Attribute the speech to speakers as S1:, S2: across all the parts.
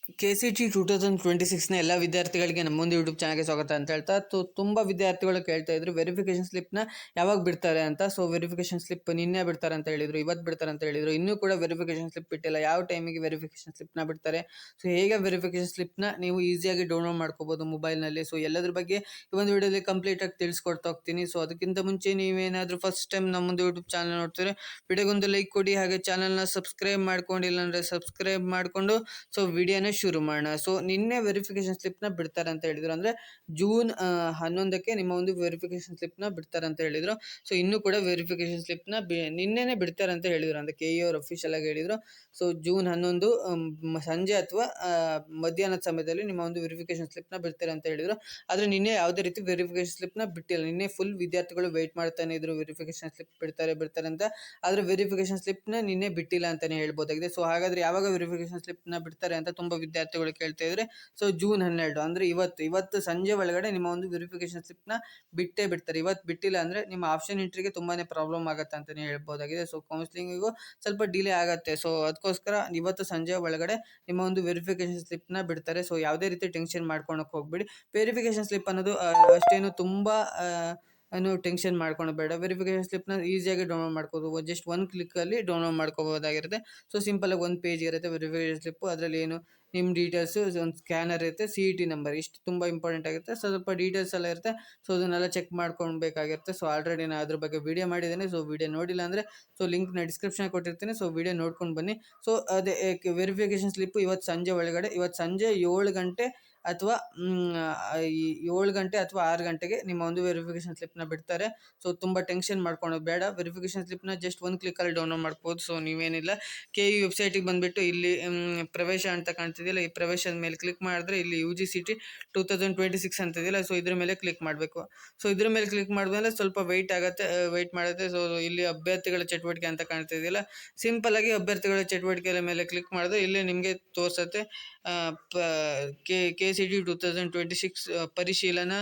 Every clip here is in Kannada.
S1: KCT 2026ನ ಎಲ್ಲ ವಿದ್ಯಾರ್ಥಿಗಳಿಗೆ ನಮ್ಮೊಂದು ಯೂಟ್ಯೂಬ್ ಚಾನಲ್ಗೆ ಸ್ವಾಗತ ಅಂತ ಹೇಳ್ತಾ ತುಂಬ ವಿದ್ಯಾರ್ಥಿಗಳು ಕೇಳ್ತಾ ಇದ್ರು ವೆರಿಫಿಕೇಶನ್ ಸ್ಲಿಪ್ನ ಯಾವಾಗ ಬಿಡ್ತಾರೆ ಅಂತ. ಸೊ ವೆರಿಫಿಕೇಶನ್ ಸ್ಲಿಪ್ ನಿನ್ನೆ ಬಿಡ್ತಾರೆ ಅಂತ ಹೇಳಿದ್ರು, ಇವತ್ತು ಬಿಡ್ತಾರೆ ಅಂತ ಹೇಳಿದ್ರು. ಇನ್ನೂ ಕೂಡ ವೆರಿಫಿಕೇಶನ್ ಸ್ಲಿಪ್ ಬಿಟ್ಟಿಲ್ಲ. ಯಾವ ಟೈಮಿಗೆ ವೆರಿಫಿಕೇಶನ್ ಸ್ಲಿಪ್ನ ಬಿಡ್ತಾರೆ, ಸೊ ಹೇಗೆ ವೆರಿಫಿಕೇಶನ್ ಸ್ಲಿಪ್ನ ನೀವು ಈಸಿಯಾಗಿ ಡೌನ್ಲೋಡ್ ಮಾಡ್ಕೋಬೋದು ಮೊಬೈಲ್ನಲ್ಲಿ. ಸೊ ಎಲ್ಲದ್ರ ಬಗ್ಗೆ ಈ ಒಂದು ವಿಡಿಯೋದಲ್ಲಿ ಕಂಪ್ಲೀಟಾಗಿ ತಿಳಿಸ್ಕೊಡ್ತಾ ಹೋಗ್ತೀನಿ. ಸೊ ಅದಕ್ಕಿಂತ ಮುಂಚೆ ನೀವೇನಾದರೂ ಫಸ್ಟ್ ಟೈಮ್ ನಮ್ಮೊಂದು ಯೂಟ್ಯೂಬ್ ಚಾನಲ್ ನೋಡ್ತೀರಿ, ವಿಡಿಯೋಗೊಂದು ಲೈಕ್ ಕೊಡಿ, ಹಾಗೆ ಚಾನಲ್ನ ಸಬ್ಸ್ಕ್ರೈಬ್ ಮಾಡ್ಕೊಂಡಿಲ್ಲ ಅಂದರೆ ಸಬ್ಸ್ಕ್ರೈಬ್ ಮಾಡಿಕೊಂಡು ಸೊ ವಿಡಿಯೋನ ಶುರು ಮಾಡೋಣ. ಸೊ ನಿನ್ನೆ ವೆರಿಫಿಕೇಶನ್ ಸ್ಲಿಪ್ನ ಬಿಡ್ತಾರೆ ಅಂತ ಹೇಳಿದ್ರು, ಅಂದರೆ ಜೂನ್ 11ಕ್ಕೆ ನಿಮ್ಮ ಒಂದು ವೆರಿಫಿಕೇಶನ್ ಸ್ಲಿಪ್ನ ಬಿಡ್ತಾರೆ ಅಂತ ಹೇಳಿದ್ರು. ಸೊ ಇನ್ನೂ ಕೂಡ ವೆರಿಫಿಕೇಶನ್ ಸ್ಲಿಪ್ನ ನಿನ್ನೆನೇ ಬಿಡ್ತಾರೆ ಅಂತ ಹೇಳಿದ್ರು, ಅಂದರೆ KE ಅವರು ಅಫಿಷಿಯಲ್ ಆಗಿ ಹೇಳಿದ್ರು. ಸೊ ಜೂನ್ 11 ಸಂಜೆ ಅಥವಾ ಮಧ್ಯಾಹ್ನದ ಸಮಯದಲ್ಲಿ ನಿಮ್ಮ ಒಂದು ವೆರಿಫಿಕೇಶನ್ ಸ್ಲಿಪ್ನ ಬಿಡ್ತಾರೆ ಅಂತ ಹೇಳಿದ್ರು. ಆದರೆ ನಿನ್ನೆ ಯಾವುದೇ ರೀತಿ ವೆರಿಫಿಕೇಶನ್ ಸ್ಲಿಪ್ನ ಬಿಟ್ಟಿಲ್ಲ. ನಿನ್ನೆ ಫುಲ್ ವಿದ್ಯಾರ್ಥಿಗಳು ವೆಯ್ಟ್ ಮಾಡ್ತಾನೆ ಇದ್ರು, ವೆರಿಫಿಕೇಶನ್ ಸ್ಲಿಪ್ ಬಿಡ್ತಾರೆ ಅಂತ. ಆದರೆ ವೆರಿಫಿಕೇಶನ್ ಸ್ಲಿಪ್ನ ನಿನ್ನೆ ಬಿಟ್ಟಿಲ್ಲ ಅಂತಲೇ ಹೇಳ್ಬೋದಾಗಿದೆ. ಸೊ ಹಾಗಾದರೆ ಯಾವಾಗ ವೆರಿಫಿಕೇಶನ್ ಸ್ಲಿಪ್ನ ಬಿಡ್ತಾರೆ ಅಂತ ತುಂಬ ವಿದ್ಯಾರ್ಥಿಗಳು ಕೇಳ್ತಾ ಇದ್ದಾರೆ. ಸೊ ಜೂನ್ 12 ಅಂದರೆ ಇವತ್ತು ಸಂಜೆ ಒಳಗಡೆ ನಿಮ್ಮ ಒಂದು ವೆರಿಫಿಕೇಶನ್ ಸ್ಲಿಪ್ನ ಬಿಡ್ತಾರೆ. ಇವತ್ತು ಬಿಟ್ಟಿಲ್ಲ ಅಂದರೆ ನಿಮ್ಮ ಆಪ್ಷನ್ ಎಂಟ್ರಿಗೆ ತುಂಬಾ ಪ್ರಾಬ್ಲಮ್ ಆಗುತ್ತೆ ಅಂತಲೇ ಹೇಳ್ಬೋದಾಗಿದೆ. ಸೊ ಕೌನ್ಸಿಲಿಂಗಿಗೂ ಸ್ವಲ್ಪ ಡಿಲೇ ಆಗುತ್ತೆ. ಸೊ ಅದಕ್ಕೋಸ್ಕರ ಇವತ್ತು ಸಂಜೆ ಒಳಗಡೆ ನಿಮ್ಮ ಒಂದು ವೆರಿಫಿಕೇಶನ್ ಸ್ಲಿಪ್ನ ಬಿಡ್ತಾರೆ. ಸೊ ಯಾವುದೇ ರೀತಿ ಟೆನ್ಷನ್ ಮಾಡ್ಕೊಳಕ್ಕೆ ಹೋಗ್ಬೇಡಿ. ವೆರಿಫಿಕೇಶನ್ ಸ್ಲಿಪ್ ಅನ್ನೋದು ಅಷ್ಟೇನು ತುಂಬ ಟೆನ್ಷನ್ ಮಾಡ್ಕೊಂಡು ಬೇಡ. ವೆರಿಫಿಕೇಶನ್ ಸ್ಲಿಪ್ನ ಈಸಿಯಾಗಿ ಡೌನ್ಲೋಡ್ ಮಾಡ್ಕೋಬೋದು. ಜಸ್ಟ್ ಒಂದು ಕ್ಲಿಕ್ಕಲ್ಲಿ ಡೌನ್ಲೋಡ್ ಮಾಡ್ಕೋಬೋದಾಗಿರುತ್ತೆ. ಸೊ ಸಿಂಪಲಾಗಿ ಒಂದು ಪೇಜ್ ಇರುತ್ತೆ ವೆರಿಫಿಕೇಶನ್ ಸ್ಲಿಪ್ಪು. ಅದರಲ್ಲಿ ಏನು ನಿಮ್ಮ ಡೀಟೇಲ್ಸು, ಒಂದು ಸ್ಕ್ಯಾನರ್ ಇರುತ್ತೆ, CET ನಂಬರ್, ಇಷ್ಟು ತುಂಬ ಇಂಪಾರ್ಟೆಂಟ್ ಆಗಿರುತ್ತೆ. ಸೊ ಸ್ವಲ್ಪ ಡೀಟೇಲ್ಸ್ ಎಲ್ಲ ಇರುತ್ತೆ. ಸೊ ಅದನ್ನೆಲ್ಲ ಚೆಕ್ ಮಾಡ್ಕೊಳ್ಬೇಕಾಗಿರುತ್ತೆ. ಸೊ ಆಲ್ರೆಡಿ ನಾನು ಅದ್ರ ಬಗ್ಗೆ ವಿಡಿಯೋ ಮಾಡಿದ್ದೇನೆ. ಸೊ ವಿಡಿಯೋ ನೋಡಿಲ್ಲ ಅಂದರೆ ಸೊ ಲಿಂಕ್ನ ಡಿಸ್ಕ್ರಿಪ್ಷನ್ ಕೊಟ್ಟಿರ್ತೀನಿ. ಸೊ ವಿಡಿಯೋ ನೋಡ್ಕೊಂಡು ಬನ್ನಿ. ಸೊ ಅದೇ ವೆರಿಫಿಕೇಶನ್ ಸ್ಲಿಪ್ಪು ಇವತ್ತು ಸಂಜೆ 7 ಗಂಟೆ ಅಥವಾ 7 ಗಂಟೆ ಅಥವಾ 6 ಗಂಟೆಗೆ ನಿಮ್ಮ ಒಂದು ವೆರಿಫಿಕೇಶನ್ ಸ್ಲಿಪ್ನ ಬಿಡ್ತಾರೆ. ಸೊ ತುಂಬ ಟೆನ್ಷನ್ ಮಾಡ್ಕೊಳ್ಳೋದು ಬೇಡ. ವೆರಿಫಿಕೇಶನ್ ಸ್ಲಿಪ್ನ ಜಸ್ಟ್ ಒಂದು ಕ್ಲಿಕ್ಕಲ್ಲಿ ಡೌನ್ಲೋಡ್ ಮಾಡ್ಬೋದು. ಸೊ ನೀವೇನಿಲ್ಲ KE ವೆಬ್ಸೈಟಿಗೆ ಬಂದುಬಿಟ್ಟು ಇಲ್ಲಿ ಪ್ರವೇಶ ಅಂತ ಕಾಣ್ತಿದೆಯಲ್ಲ, ಈ ಪ್ರವೇಶದ ಮೇಲೆ ಕ್ಲಿಕ್ ಮಾಡಿದ್ರೆ ಇಲ್ಲಿ UGCT 2026 ಅಂತಿದೆಯಲ್ಲ, ಸೊ ಇದ್ರ ಮೇಲೆ ಕ್ಲಿಕ್ ಮಾಡಬೇಕು. ಸೊ ಇದ್ರ ಮೇಲೆ ಕ್ಲಿಕ್ ಮಾಡಿದ್ಮೇಲೆ ಸ್ವಲ್ಪ ವೆಯ್ಟ್ ಮಾಡುತ್ತೆ. ಸೊ ಇಲ್ಲಿ ಅಭ್ಯರ್ಥಿಗಳ ಚಟುವಟಿಕೆ ಅಂತ ಕಾಣ್ತಿದೆಯಲ್ಲ, ಸಿಂಪಲ್ ಆಗಿ ಅಭ್ಯರ್ಥಿಗಳ ಚಟುವಟಿಕೆ ಮೇಲೆ ಕ್ಲಿಕ್ ಮಾಡಿದ್ರೆ ಇಲ್ಲಿ ನಿಮಗೆ ತೋರಿಸುತ್ತೆ KCT 2026 ಪರಿಶೀಲನಾ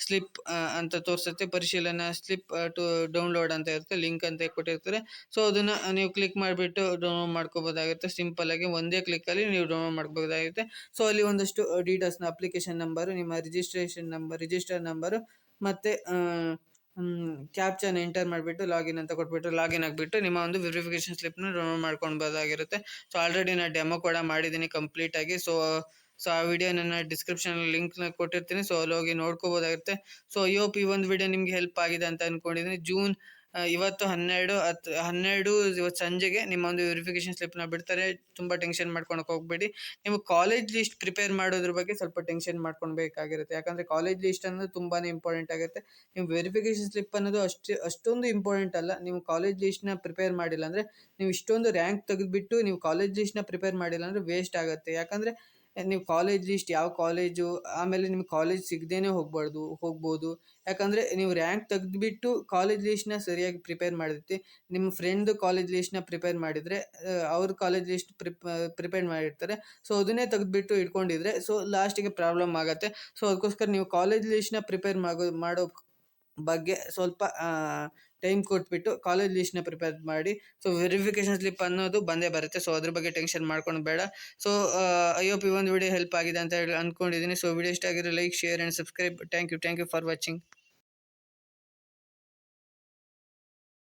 S1: ಸ್ಲಿಪ್ ಅಂತ ತೋರಿಸುತ್ತೆ. ಪರಿಶೀಲನಾ ಸ್ಲಿಪ್ ಟು ಡೌನ್ಲೋಡ್ ಅಂತ ಇರುತ್ತೆ, ಲಿಂಕ್ ಅಂತ ಕೊಟ್ಟಿರ್ತಾರೆ. ಸೊ ಅದನ್ನು ನೀವು ಕ್ಲಿಕ್ ಮಾಡಿಬಿಟ್ಟು ಡೌನ್ಲೋಡ್ ಮಾಡ್ಕೋಬೋದಾಗುತ್ತೆ. ಸಿಂಪಲ್ಲಾಗಿ ಒಂದೇ ಕ್ಲಿಕ್ಕಲ್ಲಿ ನೀವು ಡೌನ್ಲೋಡ್ ಮಾಡ್ಕೋಬೋದಾಗುತ್ತೆ. ಸೊ ಅಲ್ಲಿ ಒಂದಷ್ಟು ಡೀಟೇಲ್ಸ್ನ, ಅಪ್ಲಿಕೇಶನ್ ನಂಬರು, ನಿಮ್ಮ ರಿಜಿಸ್ಟರ್ ನಂಬರು ಮತ್ತು ಕ್ಯಾಪ್ಚನ್ ಎಂಟರ್ ಮಾಡಿಬಿಟ್ಟು ಲಾಗಿನ್ ಅಂತ ಕೊಟ್ಬಿಟ್ಟು ಲಾಗಿನ್ ಆಗಿಬಿಟ್ಟು ನಿಮ್ಮ ಒಂದು ವೆರಿಫಿಕೇಶನ್ ಸ್ಲಿಪ್ನ ಡೌನ್ಲೋಡ್ ಮಾಡ್ಕೊಳ್ಬೋದಾಗಿರುತ್ತೆ. ಸೊ ಆಲ್ರೆಡಿ ನಾನು ಡೆಮೋ ಕೂಡ ಮಾಡಿದ್ದೀನಿ ಕಂಪ್ಲೀಟಾಗಿ. ಸೊ ಆ ವಿಡಿಯೋ ನನ್ನ ಡಿಸ್ಕ್ರಿಪ್ಷನಲ್ಲಿ ಲಿಂಕ್ನ ಕೊಟ್ಟಿರ್ತೀನಿ. ಸೊ ಅಲ್ಲಿ ಹೋಗಿ ನೋಡ್ಕೋಬೋದಾಗುತ್ತೆ. ಸೊ ಈ ಒಂದು ವಿಡಿಯೋ ನಿಮಗೆ ಹೆಲ್ಪ್ ಆಗಿದೆ ಅಂತ ಅಂದ್ಕೊಂಡಿದ್ದೀನಿ. ಜೂನ್ ಇವತ್ತು 12 ಇವತ್ತು ಸಂಜೆಗೆ ನಿಮ್ಮ ಒಂದು ವೆರಿಫಿಕೇಶನ್ ಸ್ಲಿಪ್ನ ಬಿಡ್ತಾರೆ. ತುಂಬ ಟೆನ್ಷನ್ ಮಾಡ್ಕೊಳಕ್ಕೆ ಹೋಗಬೇಡಿ. ನೀವು ಕಾಲೇಜ್ ಲಿಸ್ಟ್ ಪ್ರಿಪೇರ್ ಮಾಡೋದ್ರ ಬಗ್ಗೆ ಸ್ವಲ್ಪ ಟೆನ್ಷನ್ ಮಾಡ್ಕೊಳ್ಬೇಕಾಗಿರುತ್ತೆ. ಯಾಕಂದರೆ ಕಾಲೇಜ್ ಲಿಸ್ಟ್ ಅನ್ನೋದು ತುಂಬಾ ಇಂಪಾರ್ಟೆಂಟ್ ಆಗುತ್ತೆ. ನೀವು ವೆರಿಫಿಕೇಶನ್ ಸ್ಲಿಪ್ ಅನ್ನೋದು ಅಷ್ಟೊಂದು ಇಂಪಾರ್ಟೆಂಟ್ ಅಲ್ಲ. ನೀವು ಕಾಲೇಜ್ ಲಿಸ್ಟ್ನ ಪ್ರಿಪೇರ್ ಮಾಡಿಲ್ಲ ಅಂದರೆ, ನೀವು ಇಷ್ಟೊಂದು ರ್ಯಾಂಕ್ ತೆಗೆದುಬಿಟ್ಟು ನೀವು ಕಾಲೇಜ್ ಲಿಸ್ಟ್ನ ಪ್ರಿಪೇರ್ ಮಾಡಿಲ್ಲ ಅಂದರೆ ವೇಸ್ಟ್ ಆಗುತ್ತೆ. ಯಾಕಂದರೆ ನೀವು ಕಾಲೇಜ್ ಲಿಸ್ಟ್, ಯಾವ ಕಾಲೇಜು, ಆಮೇಲೆ ನಿಮ್ಗೆ ಕಾಲೇಜ್ ಸಿಗದೇನೆ ಹೋಗ್ಬೋದು. ಯಾಕಂದರೆ ನೀವು ರ್ಯಾಂಕ್ ತೆಗೆದುಬಿಟ್ಟು ಕಾಲೇಜ್ ಲಿಸ್ಟ್ನ ಸರಿಯಾಗಿ ಪ್ರಿಪೇರ್ ಮಾಡಿರ್ತೀವಿ. ನಿಮ್ಮ ಫ್ರೆಂಡ್ ಕಾಲೇಜ್ ಲಿಸ್ಟ್ನ ಪ್ರಿಪೇರ್ ಮಾಡಿದರೆ ಅವ್ರ ಕಾಲೇಜ್ ಲಿಸ್ಟ್ ಪ್ರಿಪೇರ್ ಮಾಡಿರ್ತಾರೆ. ಸೊ ಅದನ್ನೇ ತೆಗೆದುಬಿಟ್ಟು ಇಟ್ಕೊಂಡಿದ್ರೆ ಸೊ ಲಾಸ್ಟಿಗೆ ಪ್ರಾಬ್ಲಮ್ ಆಗುತ್ತೆ. ಸೊ ಅದಕ್ಕೋಸ್ಕರ ನೀವು ಕಾಲೇಜ್ ಲಿಸ್ಟ್ನ ಪ್ರಿಪೇರ್ ಮಾಡೋ ಬಗ್ಗೆ ಸ್ವಲ್ಪ ಟೈಮ್ ಕೊಟ್ಬಿಟ್ಟು ಕಾಲೇಜ್ ಲಿಸ್ಟ್ನ ಪ್ರಿಪೇರ್ ಮಾಡಿ. ಸೊ ವೆರಿಫಿಕೇಶನ್ ಸ್ಲಿಪ್ ಅನ್ನೋದು ಬಂದೇ ಬರುತ್ತೆ. ಸೊ ಅದ್ರ ಬಗ್ಗೆ ಟೆನ್ಷನ್ ಮಾಡ್ಕೊಂಡು ಬೇಡ. ಸೊ ಐ ಹೋಪ್ ಈ ಒಂದು ವಿಡಿಯೋ ಹೆಲ್ಪ್ ಆಗಿದೆ ಅಂತ ಹೇಳಿ ಅಂದ್ಕೊಂಡಿದ್ದೀನಿ. ಸೊ ವಿಡಿಯೋ ಇಷ್ಟ ಆಗಿದ್ರೆ like, share and subscribe. Thank you for watching.